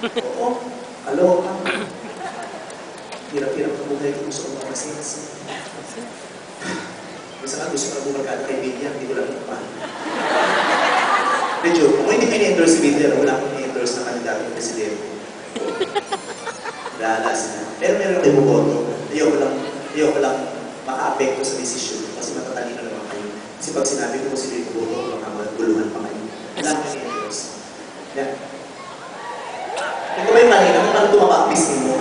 Oo, kaloka. Hirap-hirap na buhay ko, gusto kong makasensi. Minsan nga gusto ko na bumagkada kay Bigyan, hindi ko lang ito pa. Medyo, kung hindi kayo ni-endorse si Bigyan, wala akong ni-endorse na kandidato ng presidente. Lalas na. Pero meron kayo buboto. Ayoko lang maka-apekto sa desisyon kasi matatalino naman kayo. Kasi pag sinabi ko kung sino yung buboto, baka maguluhan pa kayo. Wala akong ni-endorse. Yan. Ito ba yung kanina? Parang tumaba ang pisngi mo.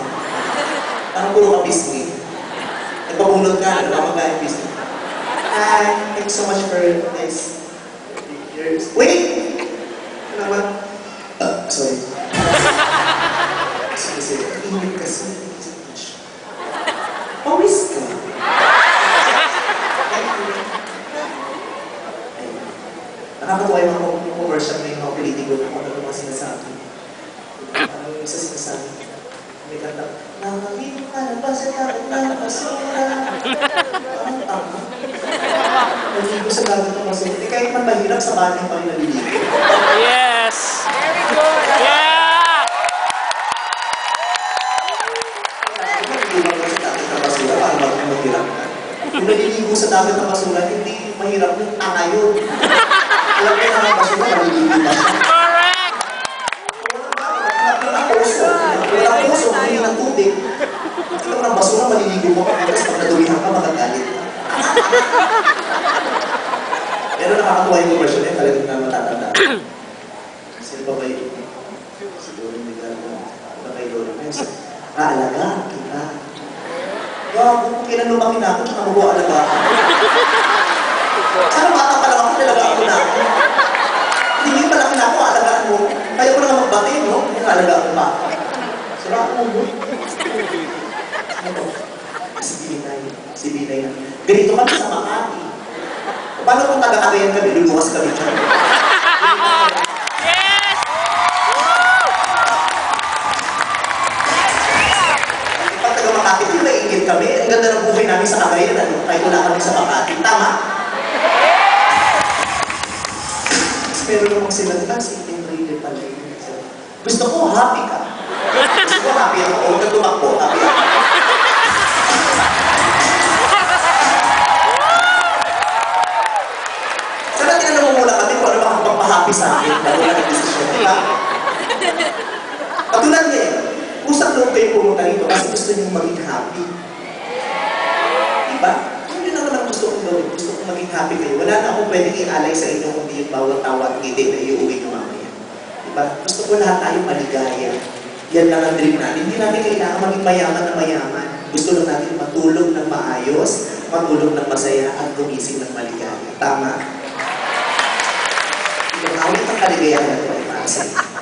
Parang puro ka pisngi. Nagpabunod ka, nagpapagay ang pisngi. Hi, thanks so much for this. Wait! Ano ba? Sorry. Kasi, ingin kasi. Pawis ka. Nakakatuwa yung mga commercial na yung mga politiko na kung ano mga sinasabi. Ano yung isa sinasabi? May kanta, nakakalimutan ka na ba sa dagat ng basura? Parang tama. Naligo sa dagat ng basura. Hindi kahit man mahirap sa bahay pa rin naliligo. Yes! Very good! Yeah! Naliligo sa dagat ng basura para mahirap ka. Kung naliligo sa dagat ng basura, hindi mahirap yung tanga yun. Alam mo yung basura, naliligo pa siya. Correct! Wala puso, hindi ng tubig. Ito ng basura, maliligo mo pa. Tapos pag nadulihan ka, magagalit ka. Pero nakakatuwa yung commercial yan, talagang na matatanda. Sino ba kayo? Siguro hindi ka na kayo doon. Aalagaan kita. Kung kailan lumaki na ako, tsaka mag-aalagaan. Sana bata pa lang ako, nalagaan ko na ako. Hindi malaki na ako, aalagaan mo. Kaya ko na nga magbati, no? Yung aalagaan ko pa. Sira ako mo. Ano? Si Binay na. Ganito kami sa Makati. Paano kung taga-Cagayan kami, luluwas kami dyan? Yes! Pag taga-Makati, yung naiingit kami. Ang ganda ng buhay namin sa Cagayan, ano? Kahit wala kami sa Makati. Tama? Pero namang sila, si Enrique pala yun. Gusto ko, happy ka. Gusto ko, happy ako. Huwag na tumakbo, happy ako. Sana tinanong kami kung ano makapagpahappy sa akin. Bago na nag-desisyon, di ba? Katulad niya eh, usap loob kayo pumunta rito kasi gusto niyo maging happy. Di ba? Yun naman ang gusto kong gawin. Gusto kong maging happy kayo. Wala na akong pwedeng i-alay sa inyo kung di yung bawat tawa at ngiti na iuwi nyo mamaya. Di ba? Gusto ko lahat tayo maligaya. Yan lang ang dream natin. Hindi natin kailangan maging mayaman na mayaman. Gusto lang natin matulog ng maayos, matulog ng masaya, at gumising ng maligaya. Tama? Yung awit ng kaligayahan na ito ay para sa inyo.